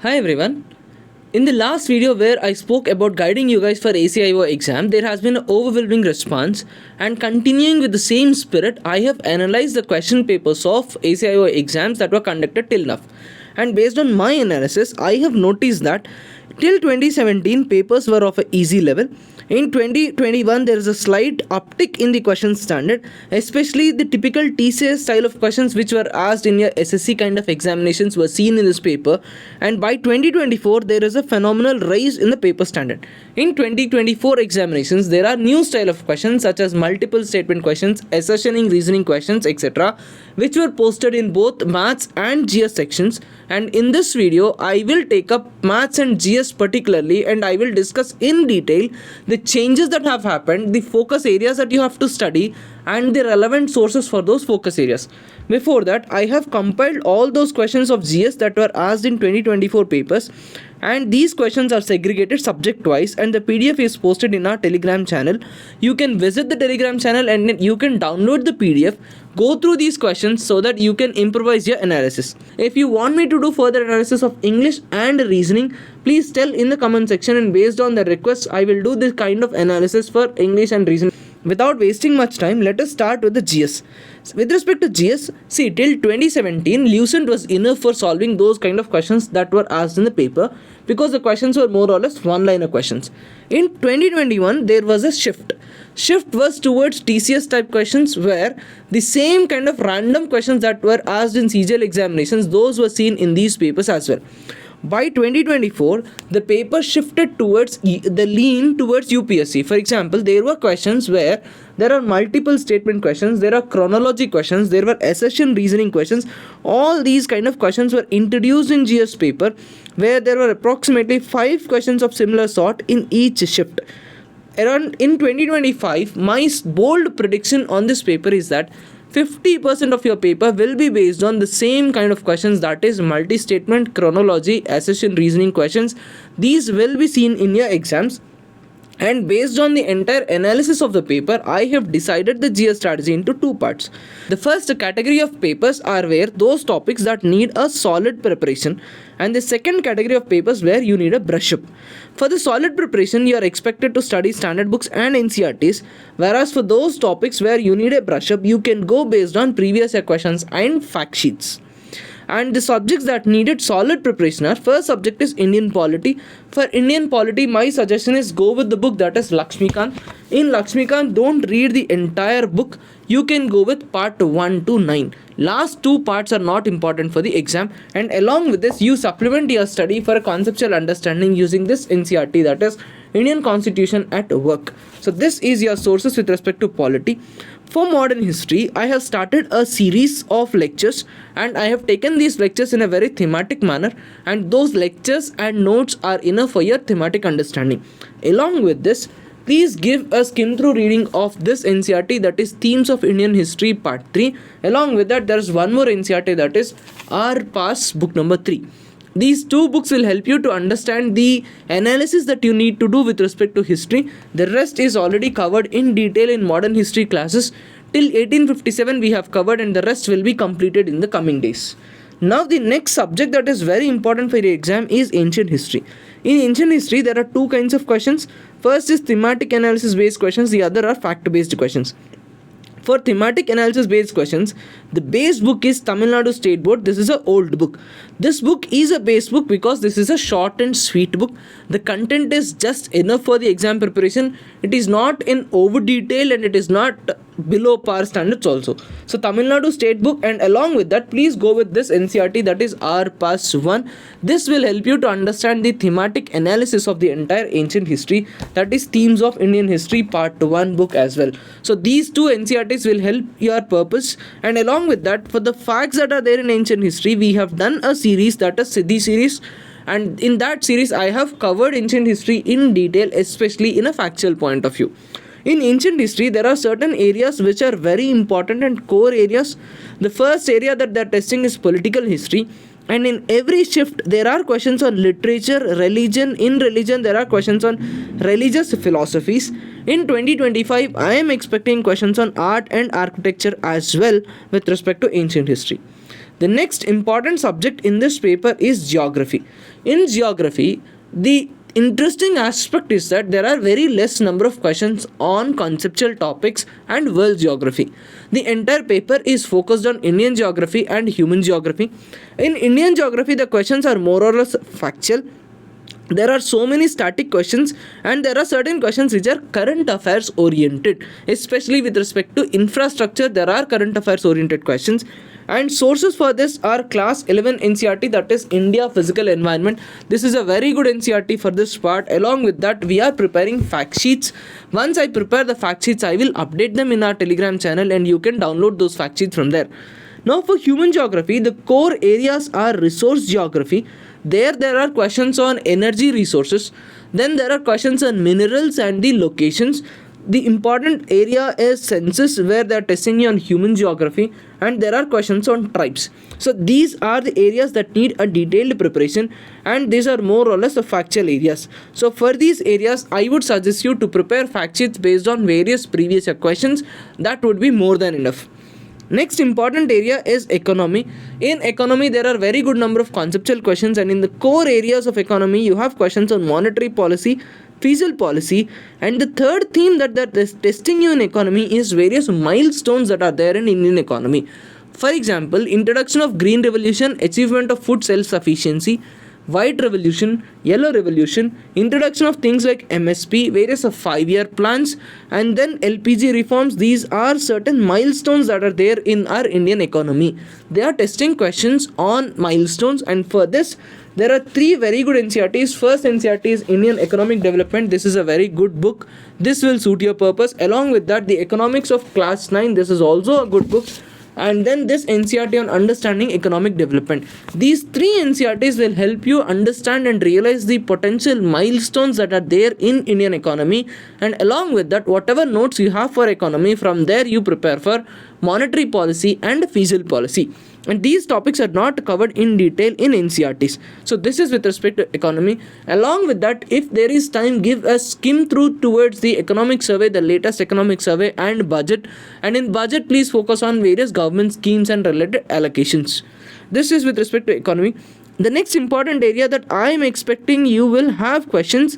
Hi everyone. In the last video where I spoke about guiding you guys for ACIO exam, there has been an overwhelming response, and continuing with the same spirit, I have analyzed the question papers of ACIO exams that were conducted till now. And based on my analysis, I have noticed that till 2017 papers were of an easy level. In 2021 there is a slight uptick in the question standard, especially the typical TCS style of questions which were asked in your SSC kind of examinations were seen in this paper, and by 2024 there is a phenomenal rise in the paper standard. In 2024 examinations there are new style of questions such as multiple statement questions, assertioning reasoning questions, etc., which were posted in both maths and GS sections. And in this video I will take up maths and GS particularly, and I will discuss in detail the changes that have happened, the focus areas that you have to study, and the relevant sources for those focus areas. Before that, I have compiled all those questions of GS that were asked in 2024 papers, and these questions are segregated subject wise, and the PDF is posted in our Telegram channel. You can visit the Telegram channel and then you can download the PDF, go through these questions so that you can improvise your analysis. If you want me to do further analysis of English and reasoning, please tell in the comment section, and based on the request I will do this kind of analysis for English and reasoning. Without wasting much time, let us start with the GS. With respect to GS, see, till 2017 Lucent was enough for solving those kind of questions that were asked in the paper, because the questions were more or less one-liner questions. In 2021 there was a shift was towards TCS type questions, where the same kind of random questions that were asked in CGL examinations, those were seen in these papers as well. By 2024, the paper shifted towards the lean towards UPSC. For example, there were questions where there are multiple statement questions, there are chronology questions, there were assertion reasoning questions. All these kind of questions were introduced in GS paper, where there were approximately 5 questions of similar sort in each shift. Around in 2025, my bold prediction on this paper is that 50% of your paper will be based on the same kind of questions, that is multi-statement, chronology, assertion reasoning questions. These will be seen in your exams. And based on the entire analysis of the paper, I have decided the GS strategy into 2 parts. The first category of papers are where those topics that need a solid preparation, and the second category of papers where you need a brush up. For the solid preparation, you are expected to study standard books and NCERTs, whereas for those topics where you need a brush up, you can go based on previous year questions and fact sheets. And the subjects that needed solid preparation are: first subject is Indian polity. For Indian polity, my suggestion is go with the book that is Lakshmikant. In Lakshmikant, don't read the entire book. You can go with part 1 to 9. Last 2 parts are not important for the exam, and along with this you supplement your study for a conceptual understanding using this NCERT, that is Indian Constitution at Work. So this is your sources with respect to polity. For modern history, I have started a series of lectures, and I have taken these lectures in a very thematic manner, and those lectures and notes are enough for your thematic understanding. Along with this, please give a skim through reading of this NCERT, that is Themes of Indian History Part 3. Along with that, there is one more NCERT, that is R Pass book number 3. These 2 books will help you to understand the analysis that you need to do with respect to history. The rest is already covered in detail in modern history classes. Till 1857 we have covered, and the rest will be completed in the coming days. Now the next subject that is very important for your exam is ancient history. In ancient history there are 2 kinds of questions. First is thematic analysis based questions, the other are fact based questions. For thematic analysis based questions, the base book is Tamil Nadu State Board. This is an old book. This book is a base book because this is a short and sweet book. The content is just enough for the exam preparation. It is not in over detail, and it is not below par standards also. So Tamil Nadu State Book, and along with that please go with this NCERT, that is R Pass 1. This will help you to understand the thematic analysis of the entire ancient history, that is Themes of Indian History Part 1 book as well. So these 2 NCERTs will help your purpose. And along with that, for the facts that are there in ancient history, we have done a series, that is Siddhi series, and in that series I have covered ancient history in detail, especially in a factual point of view. In ancient history, there are certain areas which are very important and core areas. The first area that they are testing is political history. And in every shift, there are questions on literature, religion. In religion, there are questions on religious philosophies. In 2025, I am expecting questions on art and architecture as well with respect to ancient history. The next important subject in this paper is geography. In geography, the interesting aspect is that there are very less number of questions on conceptual topics and world geography. The entire paper is focused on Indian geography and human geography. In Indian geography, the questions are more or less factual. There are so many static questions, and there are certain questions which are current affairs oriented, especially with respect to infrastructure. There are current affairs oriented questions, and sources for this are class 11 NCERT, that is India Physical Environment. This is a very good NCERT for this part. Along with that, we are preparing fact sheets. Once I prepare the fact sheets, I will update them in our Telegram channel, and you can download those fact sheets from there. Now for human geography, the core areas are resource geography. There are questions on energy resources. Then there are questions on minerals and the locations. The important area is census, where they are testing you on human geography, and there are questions on tribes. So these are the areas that need a detailed preparation, and these are more or less the factual areas. So for these areas, I would suggest you to prepare fact sheets based on various previous year questions. That would be more than enough. Next important area is economy. In economy, there are very good number of conceptual questions, and in the core areas of economy, you have questions on monetary policy, fiscal policy, and the third theme that is testing you in economy is various milestones that are there in Indian economy. For example, introduction of green revolution, achievement of food self-sufficiency, white revolution, yellow revolution, introduction of things like MSP, various of 5-year plans, and then LPG reforms. These are certain milestones that are there in our Indian economy. They are testing questions on milestones, and for this, there are 3 very good NCERTs. First NCERT is Indian Economic Development. This is a very good book. This will suit your purpose. Along with that, the Economics of Class 9. This is also a good book. And then this NCERT on Understanding Economic Development. These 3 NCERTs will help you understand and realize the potential milestones that are there in Indian economy, and along with that, whatever notes you have for economy, from there you prepare for monetary policy and fiscal policy. And these topics are not covered in detail in NCERTs. So this is with respect to economy. Along with that, if there is time, give a skim through towards the economic survey, the latest economic survey, and budget. And in budget, please focus on various government schemes and related allocations. This is with respect to economy. The next important area that I am expecting you will have questions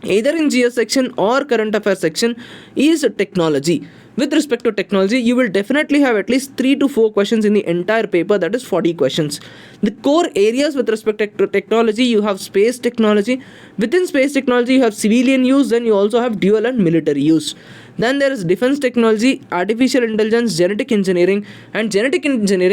either in GS section or current affairs section is technology. With respect to technology, you will definitely have at least 3 to 4 questions in the entire paper, that is 40 questions. The core areas with respect to technology, you have space technology. Within space technology, you have civilian use, then you also have dual and military use. Then there is defense technology, artificial intelligence, genetic engineering,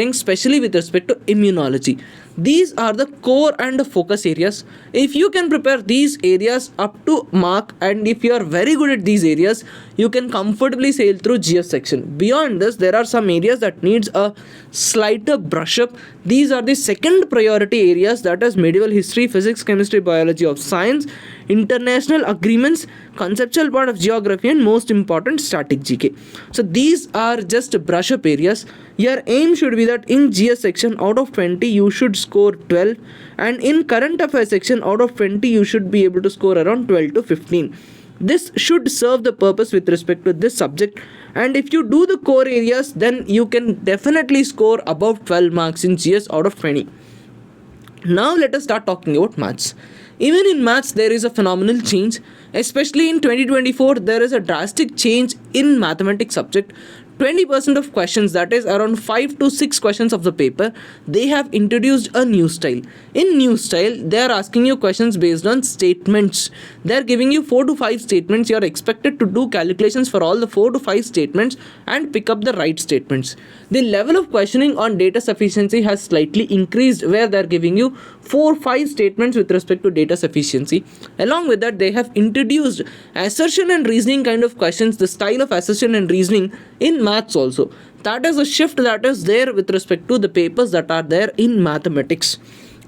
especially with respect to immunology. These are the core and focus areas. If you can prepare these areas up to mark, and if you are very good at these areas, you can comfortably sail through GS section. Beyond this, there are some areas that needs a slighter brush up. These are the second priority areas, that is medieval history, physics, chemistry, biology of science, international agreements, conceptual part of geography, and most important, static GK. So these are just brush up areas. Your aim should be that in GS section, out of 20 you should score 12, and in current affairs section, out of 20 you should be able to score around 12 to 15. This should serve the purpose with respect to this subject, and if you do the core areas, then you can definitely score above 12 marks in GS out of 20. Now let us start talking about maths. Even in maths, there is a phenomenal change. Especially in 2024, there is a drastic change in mathematics subject. 20% of questions, that is around 5 to 6 questions of the paper, they have introduced a new style. In new style, they are asking you questions based on statements. They are giving you 4 to 5 statements. You are expected to do calculations for all the 4 to 5 statements and pick up the right statements. The level of questioning on data sufficiency has slightly increased, where they are giving you 4-5 statements with respect to data sufficiency. Along with that, they have introduced assertion and reasoning kind of questions, the style of assertion and reasoning in maths also. That is a shift that is there with respect to the papers that are there in mathematics.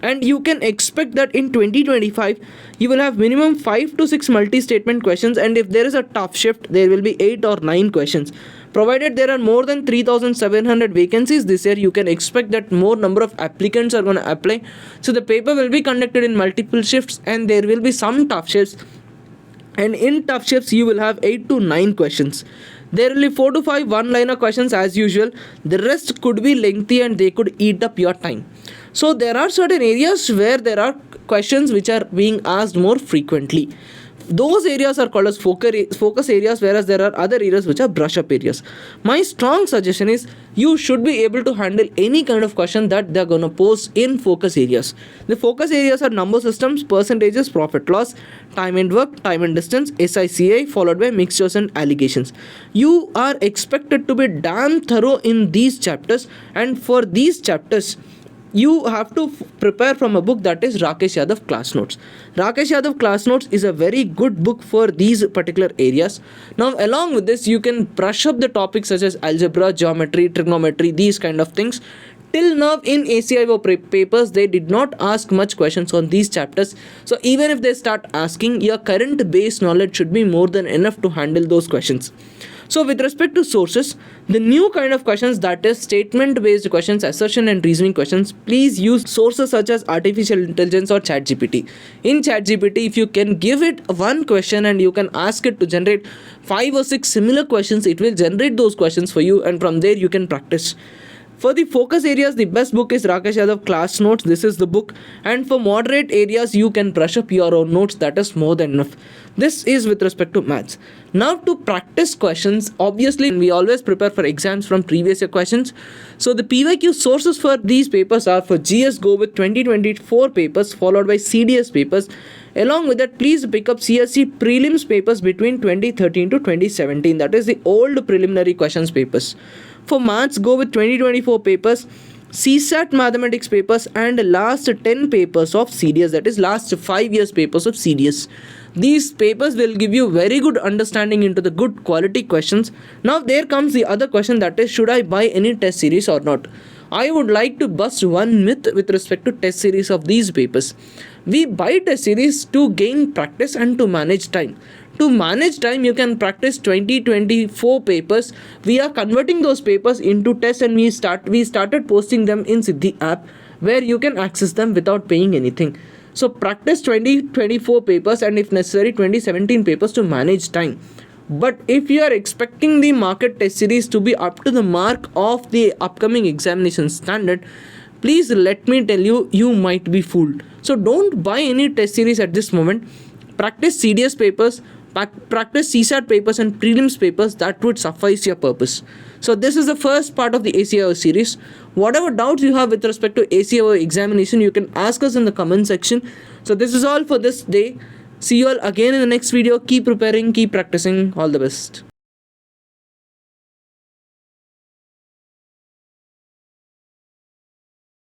And you can expect that in 2025, you will have minimum 5 to 6 multi-statement questions, and if there is a tough shift, there will be 8 or 9 questions. Provided there are more than 3,700 vacancies this year, you can expect that more number of applicants are going to apply. So the paper will be conducted in multiple shifts, and there will be some tough shifts. And in tough shifts, you will have 8 to 9 questions. There will be 4 to 5 one-liner questions as usual. The rest could be lengthy and they could eat up your time. So there are certain areas where there are questions which are being asked more frequently. Those areas are called as focus areas, whereas there are other areas which are brush up areas. My strong suggestion is you should be able to handle any kind of question that they're going to pose in focus areas. The focus areas are number systems, percentages, profit loss, time and work, time and distance, SICI, followed by mixtures and allegations. You are expected to be damn thorough in these chapters, and for these chapters you have to prepare from a book that is Rakesh Yadav Class Notes. Rakesh Yadav Class Notes is a very good book for these particular areas. Now along with this, you can brush up the topics such as algebra, geometry, trigonometry, these kind of things. Till now in ACIO papers, they did not ask much questions on these chapters. So even if they start asking, your current base knowledge should be more than enough to handle those questions. So with respect to sources, the new kind of questions, that is statement based questions, assertion and reasoning questions, please use sources such as artificial intelligence or ChatGPT. In ChatGPT, if you can give it one question and you can ask it to generate 5 or 6 similar questions, it will generate those questions for you, and from there you can practice. For the focus areas, the best book is Rakesh Yadav Class Notes. This is the book. And for moderate areas, you can brush up your own notes. That is more than enough. This is with respect to maths. Now to practice questions, obviously we always prepare for exams from previous year questions. So the PYQ sources for these papers are: for GS, go with 2024 papers followed by CDS papers. Along with that, please pick up CSC prelims papers between 2013 to 2017. That is the old preliminary questions papers. For maths, go with 2024 papers, CSAT mathematics papers, and last 10 papers of CDS, that is last 5 years papers of CDS. These papers will give you very good understanding into the good quality questions. Now there comes the other question, that is, should I buy any test series or not? I would like to bust one myth with respect to test series of these papers. We buy test series to gain practice and to manage time. To manage time, you can practice 2024 papers. We are converting those papers into tests, and we started posting them in Siddhi app, where you can access them without paying anything. So practice 2024 papers, and if necessary 2017 papers to manage time. But if you are expecting the market test series to be up to the mark of the upcoming examination standard, please let me tell you, you might be fooled. So don't buy any test series at this moment. Practice CDS papers, practice CSAT papers and prelims papers. That would suffice your purpose. So this is the first part of the ACIO series. Whatever doubts you have with respect to ACIO examination, you can ask us in the comment section. So this is all for this day. See you all again in the next video. Keep preparing, keep practicing. All the best.